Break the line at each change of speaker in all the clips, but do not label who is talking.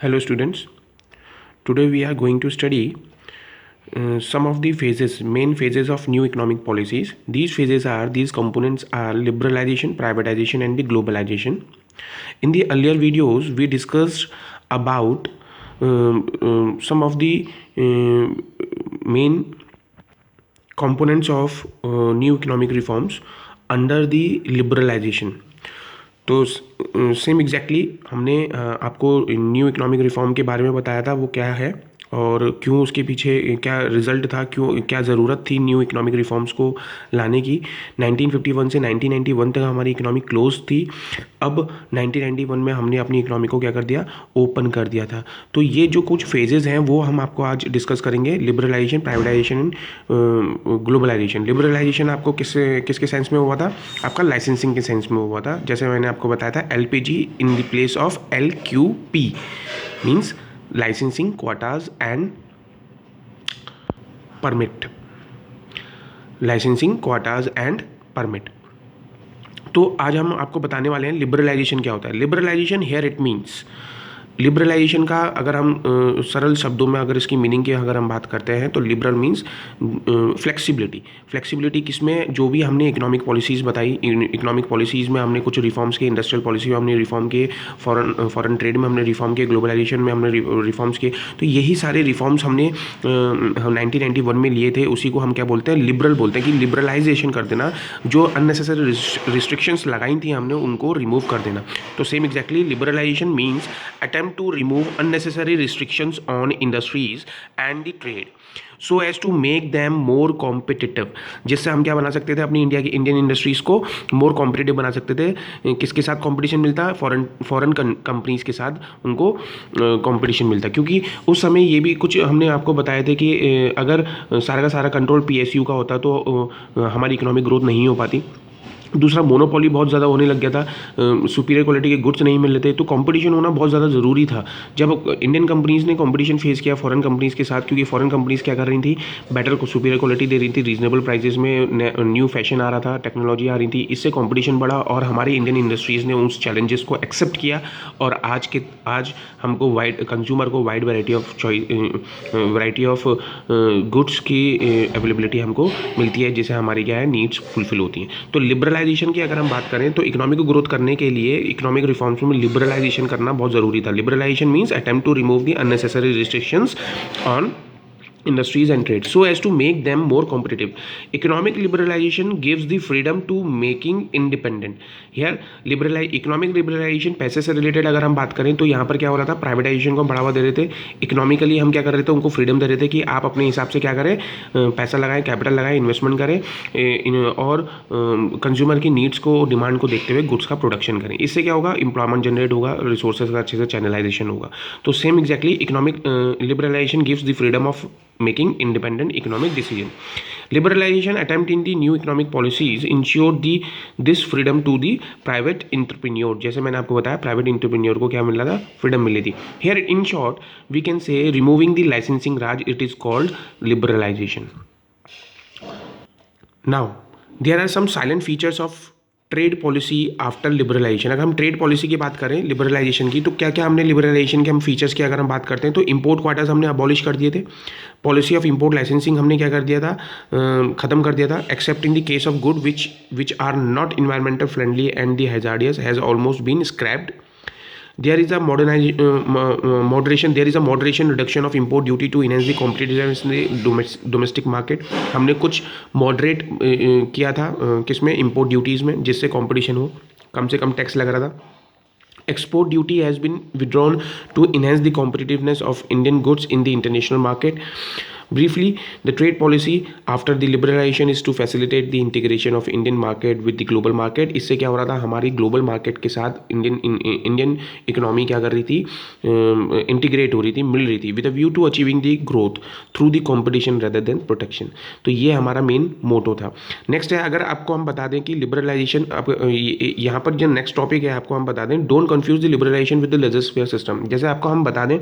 Hello students, today we are going to study some of the main phases of new economic policies. These components are liberalization, privatization and the globalization. In the earlier videos, we discussed about some of the main components of new economic reforms under the liberalization. तो same exactly हमने आपको new economic reform के बारे में बताया था वो क्या है और क्यों उसके पीछे क्या रिजल्ट था, क्यों क्या ज़रूरत थी न्यू इकोनॉमिक रिफॉर्म्स को लाने की। 1951 से 1991 तक हमारी इकोनॉमी क्लोज थी। अब 1991 में हमने अपनी इकोनॉमी को क्या कर दिया, ओपन कर दिया था। तो ये जो कुछ फेजेस हैं वो हम आपको आज डिस्कस करेंगे, liberalisation, privatisation and globalisation. Liberalisation आपको किसके सेंस में हुआ था, आपका लाइसेंसिंग के सेंस में हुआ था। जैसे मैंने आपको बताया था LPG in the place of LQP means licensing, quotas and permit. Licensing, quotas and permit. तो आज हम आपको बताने वाले हैं लिबरलाइजेशन क्या होता है। Liberalisation here it means, liberalisation का अगर हम सरल शब्दों में अगर इसकी मीनिंग की अगर हम बात करते हैं तो लिबरल मीन्स फ्लेक्सिबिलिटी। फ्लेक्सिबिलिटी किसमें, जो भी हमने इकोनॉमिक पॉलिसीज़ बताई, इकोनॉमिक पॉलिसीज़ में हमने कुछ रिफॉर्म्स के, इंडस्ट्रियल पॉलिसी में हमने रिफॉर्म किए, फॉरेन ट्रेड में हमने रिफॉर्म किए, ग्लोबलाइजेशन में हमने रिफॉर्म्स किए। तो यही सारे रिफॉर्म्स हमने 1991 में लिए थे। उसी को हम क्या बोलते हैं, लिबरल बोलते हैं कि लिबरलाइजेशन कर देना, जो अननेसेसरी रिस्ट्रिक्शंस लगाई थी हमने उनको रिमूव कर देना। तो same exactly liberalisation means attempt to remove unnecessary restrictions on industries and the trade so as to make them more competitive। जिससे हम क्या बना सकते थे, अपनी इंडियन इंडस्ट्रीज़ को मोर कॉम्पिटिटिव बना सकते थे। किसके साथ कंपटीशन मिलता है, फॉरेन कंपनीज़ के साथ उनको कंपटीशन मिलता है। क्योंकि उस समय ये भी कुछ हमने आपको बताया था कि अगर सारा का सारा कंट्रोल PSU का होता तो हमारी इकोनॉमिक ग्रोथ नहीं हो पाती। दूसरा, मोनोपोली बहुत ज़्यादा होने लग गया था, सुपीरियर क्वालिटी के गुड्स नहीं मिल रहे थे, तो कंपटीशन होना बहुत ज़्यादा ज़रूरी था। जब इंडियन कंपनीज़ ने कंपटीशन फेस किया फॉरेन कंपनीज़ के साथ, क्योंकि फॉरेन कंपनीज़ क्या कर रही थी, बेटर सुपीरियर क्वालिटी दे रही थी, रीजनेबल प्राइसेस में न्यू फैशन आ रहा था, टेक्नोलॉजी आ रही थी, इससे कंपटीशन बढ़ा और हमारी इंडियन इंडस्ट्रीज़ ने उस चैलेंजेस को एक्सेप्ट किया और आज हमको कंज्यूमर को वाइड वैरायटी ऑफ गुड्स की अवेलेबिलिटी हमको मिलती है, जिससे हमारी क्या है, नीड्स फुलफिल होती हैं। तो लिबरलाइजेशन की अगर हम बात करें तो इकोनॉमिक ग्रोथ करने के लिए इकोनॉमिक रिफॉर्म्स में लिबरलाइजेशन करना बहुत ज़रूरी था। Liberalisation means attempt to remove the unnecessary restrictions on industries and trade so as to make them more competitive. Economic liberalization gives the freedom to making independent. Here economic liberalization पैसे से related अगर हम बात करें तो यहाँ पर क्या हो रहा था, प्राइवेटाइजेशन को बढ़ावा दे रहे थे। इकोनॉमिकली हम क्या कर रहे थे, उनको फ्रीडम दे रहे थे कि आप अपने हिसाब से क्या करें, पैसा लगाएं, कैपिटल लगाएं, इन्वेस्टमेंट करें और कंज्यूमर की नीड्स को, डिमांड को देखते हुए गुड्स का प्रोडक्शन करें। इससे क्या होगा, एम्प्लॉयमेंट जनरेट होगा, रिसोर्सेज का अच्छे से चैनलाइजेशन होगा। तो same exactly economic liberalisation gives the freedom of making independent economic decision. Liberalization attempt in the new economic policies ensured this freedom to the private entrepreneur. जैसे मैंने आपको बताया, प्राइवेट इंटरप्रेन्योर को क्या मिल रहा था, फ्रीडम मिली थी। Here in short we can say removing the licensing raj, it is called liberalization. Now there are some silent features of trade policy after liberalisation. अगर हम ट्रेड पॉलिसी की बात करें लिबरलाइजेशन की, तो क्या क्या हमने लिबरलाइजेशन के हम फीचर्स की अगर हम बात करते हैं तो इंपोर्ट क्वार्टर्स हमने अबॉलिश कर दिए थे। पॉलिसी ऑफ इंपोर्ट लाइसेंसिंग हमने क्या कर दिया था, ख़त्म कर दिया था। Except in the case of good which are not environmental friendly and the hazardous has almost been scrapped. There is a moderation reduction of import duty to enhance the competitiveness in the domestic market. हमने कुछ moderate किया था किसमें, import duties में, जिससे competition हो, कम से कम tax लग रहा था। Export duty has been withdrawn to enhance the competitiveness of Indian goods in the international market. Briefly, the trade policy after the liberalization is to facilitate the integration of Indian market with the global market. इससे क्या हो रहा था, हमारी global market के साथ Indian economy क्या कर रही थी, इंटीग्रेट हो रही थी, मिल रही थी, with a view to achieving the growth through the competition rather than protection. तो ये हमारा मेन मोटो था। नेक्स्ट है, अगर आपको हम बता दें कि लिबरलाइजेशन, यहाँ पर जो नेक्स्ट टॉपिक है आपको हम बता दें, don't confuse the liberalisation with the legislative system. जैसे आपको हम बता दें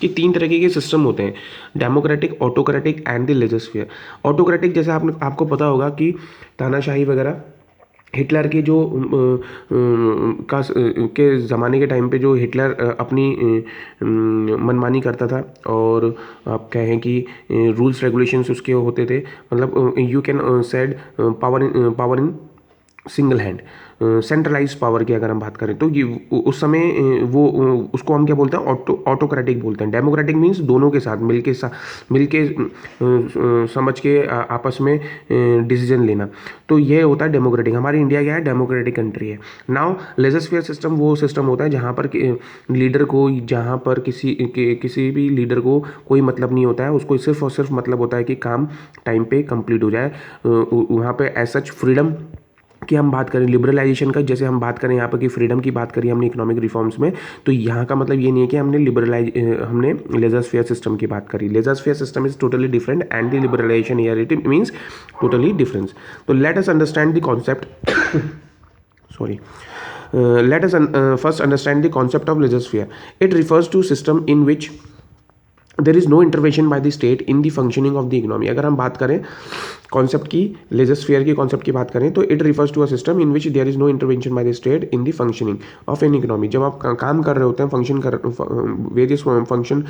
कि 3 तरह के सिस्टम होते हैं, democratic, autocratic and the legislative. Autocratic जैसे आपको पता होगा कि तानाशाही वगैरह हिटलर के जो के ज़माने के टाइम पे जो हिटलर अपनी मनमानी करता था, और आप कहें कि रूल्स रेगुलेशंस उसके होते थे, मतलब you can said power in single hand, centralise power की अगर हम बात करें तो ये उस समय वो उसको हम क्या बोलते हैं, ऑटोक्रेटिक बोलते हैं। डेमोक्रेटिक मीन्स दोनों के साथ मिलके समझ के आपस में डिसीजन लेना, तो ये होता है डेमोक्रेटिक। हमारी इंडिया क्या है, डेमोक्रेटिक कंट्री है। नाउ लेजर सिस्टम वो सिस्टम होता है जहाँ पर लीडर को, जहाँ पर किसी भी लीडर को कोई मतलब नहीं होता है, उसको सिर्फ और सिर्फ मतलब होता है कि काम टाइम पे कंप्लीट हो जाए। वहाँ पे एज सच फ्रीडम कि हम बात करें लिबरलाइजेशन का, जैसे हम बात करें यहाँ पर कि फ्रीडम की बात करी हमने इकोनॉमिक रिफॉर्म्स में, तो यहाँ का मतलब ये नहीं है कि हमने लेजर स्फीयर सिस्टम की बात करी। Laissez faire system is totally different and the liberalization here it means totally difference. So let us understand the concept sorry let us first understand the concept of laissez faire. It refers to system in which there is no intervention by the state in the functioning of the economy. अगर हम बात करें concept की, laser sphere की concept की बात करें, तो it refers to a system in which there is no intervention by the state in the functioning of an economy. जब आप काम कर रहे होते हैं, वेरियस फंक्शन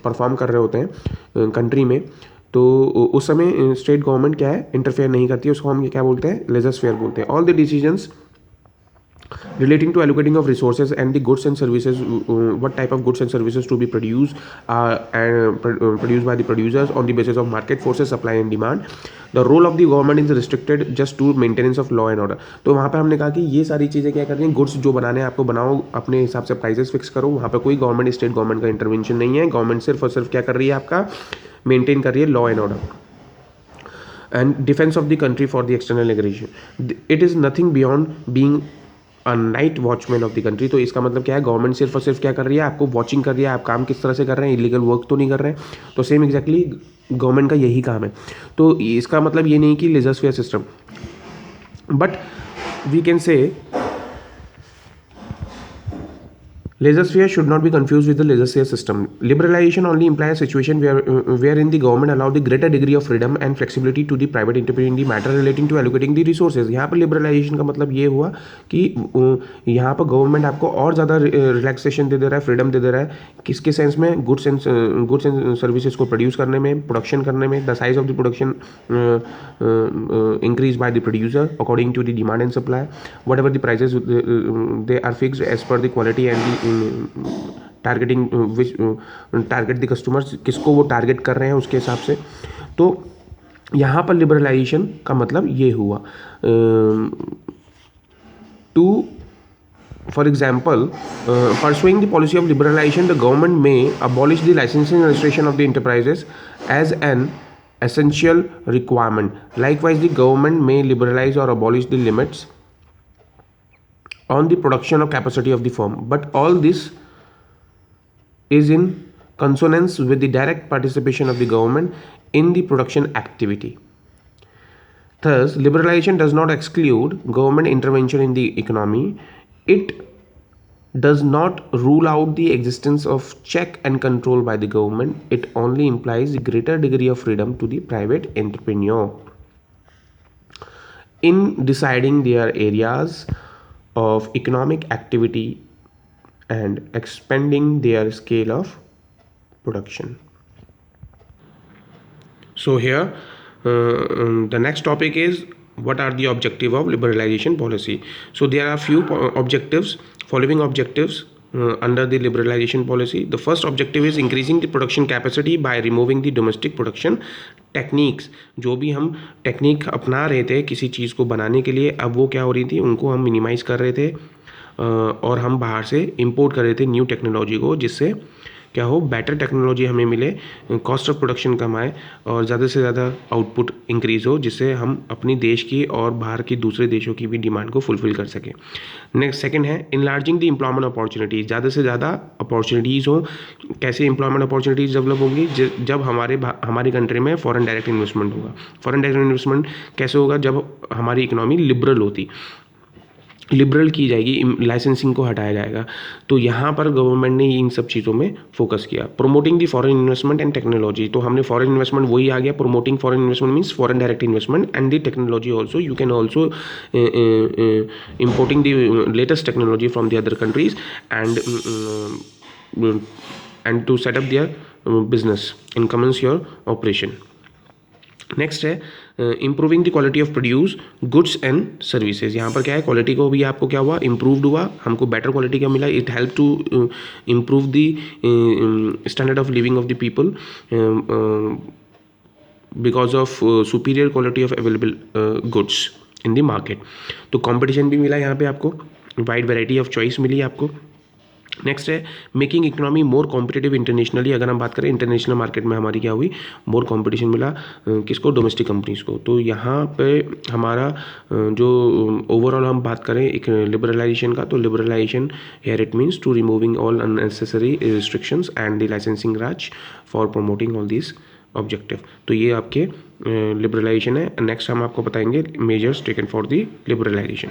परफॉर्म कर रहे होते हैं कंट्री में, तो उस समय स्टेट गवर्नमेंट क्या है, इंटरफेयर नहीं करती है। उसको हम क्या बोलते हैं, लेजर स्फीयर बोलते हैं। All the decisions relating to allocating of resources and the goods and services, what type of goods and services to be produced and produced by the producers on the basis of market forces, supply and demand. The role of the government is restricted just to maintenance of law and order. तो वहाँ पे हमने कहा कि ये सारी चीज़ें क्या कर रही हैं, गुड्स जो बनाने हैं आपको बनाओ, अपने हिसाब से प्राइसेस फिक्स करो, वहाँ पे कोई गवर्नमेंट, स्टेट गवर्नमेंट का इंटरवेंशन नहीं है। गवर्नमेंट सिर्फ और सिर्फ क्या कर रही है, आपका मेंटेन कर रही है law and order and defense of the country for the external aggression. It is nothing beyond being a night watchman of the country. तो इसका मतलब क्या है, गवर्नमेंट सिर्फ और सिर्फ क्या कर रही है, आपको वॉचिंग कर रही है, आप काम किस तरह से कर रहे हैं, इलीगल वर्क तो नहीं कर रहे हैं। तो सेम एग्जैक्टली गवर्नमेंट का यही काम है। तो इसका मतलब ये नहीं कि laissez faire system, but we can say laissez faire should not be confused with the laissez faire system. Liberalization only implies a situation wherein the government allow the greater degree of freedom and flexibility to the private entrepreneur in the matter relating to allocating the resources. यहाँ पर liberalization का मतलब ये हुआ कि यहाँ पर government आपको और ज़्यादा रिलैक्सेशन दे रहा है, फ्रीडम दे रहा है। किसके सेंस में, गुड्स एंड सर्विसेज को प्रोड्यूस करने में, प्रोडक्शन करने में। The size of the production increased by the producer according to the demand and supply. Whatever the prices they are fixed as per the quality and the targeting which target the customers, किसको वो target कर रहे हैं उसके हिसाब से। तो यहाँ पर लिबरलाइजेशन का मतलब ये हुआ to for example, pursuing the policy of liberalization, the government may abolish the licensing and registration of the enterprises as an essential requirement. Likewise, the government may liberalize or abolish the limits on the production of capacity of the firm. But all this is in consonance with the direct participation of the government in the production activity. Thus, liberalization does not exclude government intervention in the economy. It does not rule out the existence of check and control by the government. It only implies a greater degree of freedom to the private entrepreneur in deciding their areas of economic activity and expanding their scale of production. So here the next topic is, what are the objective of liberalization policy? So there are few following objectives under the liberalization policy. The first objective is increasing the production capacity by removing the domestic production techniques. जो भी हम technique अपना रहे थे किसी चीज़ को बनाने के लिए, अब वो क्या हो रही थी, उनको हम मिनिमाइज़ कर रहे थे और हम बाहर से इंपोर्ट कर रहे थे न्यू टेक्नोलॉजी को, जिससे क्या हो, बेटर टेक्नोलॉजी हमें मिले, कॉस्ट ऑफ प्रोडक्शन कम आए और ज़्यादा से ज़्यादा आउटपुट इंक्रीज़ हो, जिससे हम अपनी देश की और बाहर की दूसरे देशों की भी डिमांड को फुलफ़िल कर सकें। नेक्स्ट सेकंड है इनलार्जिंग द एम्प्लॉयमेंट अपॉर्चुनिटीज़। ज़्यादा से ज़्यादा अपॉर्चुनिटीज़ हो। कैसे एम्प्लॉयमेंट अपॉर्चुनिटीज़ डेवलप होंगी, जब हमारी कंट्री में फॉरेन डायरेक्ट इन्वेस्टमेंट होगा। फॉरेन डायरेक्ट इन्वेस्टमेंट कैसे होगा, जब हमारी इकोनॉमी लिबरल होती। लिबरल की जाएगी, लाइसेंसिंग को हटाया जाएगा। तो यहाँ पर गवर्नमेंट ने इन सब चीज़ों में फोकस किया। Promoting the foreign investment and technology, तो हमने फॉरेन इन्वेस्टमेंट वही आ गया, promoting foreign investment means foreign direct investment and the technology also, you can also importing the latest technology from the other countries and to set up their business and commence your operation. Next है improving the quality of produce goods and services. यहाँ पर क्या है, quality को भी आपको क्या हुआ, इम्प्रूव्ड हुआ, हमको बेटर क्वालिटी का मिला। It help to improve the standard of living of the people because of superior quality of available goods in the market. तो कंपटीशन भी मिला यहाँ पे आपको, वाइड वैरायटी ऑफ चॉइस मिली आपको। नेक्स्ट है making economy more competitive internationally. अगर हम बात करें इंटरनेशनल मार्केट में हमारी क्या हुई, मोर कंपटीशन मिला किसको, डोमेस्टिक कंपनीज को। तो यहाँ पे हमारा जो ओवरऑल हम बात करें एक लिबरलाइजेशन का, तो liberalisation here it means to removing all unnecessary restrictions and the licensing raj for promoting all this objective. तो ये आपके लिबरलाइजेशन है। नेक्स्ट हम आपको बताएंगे measures taken for the liberalisation.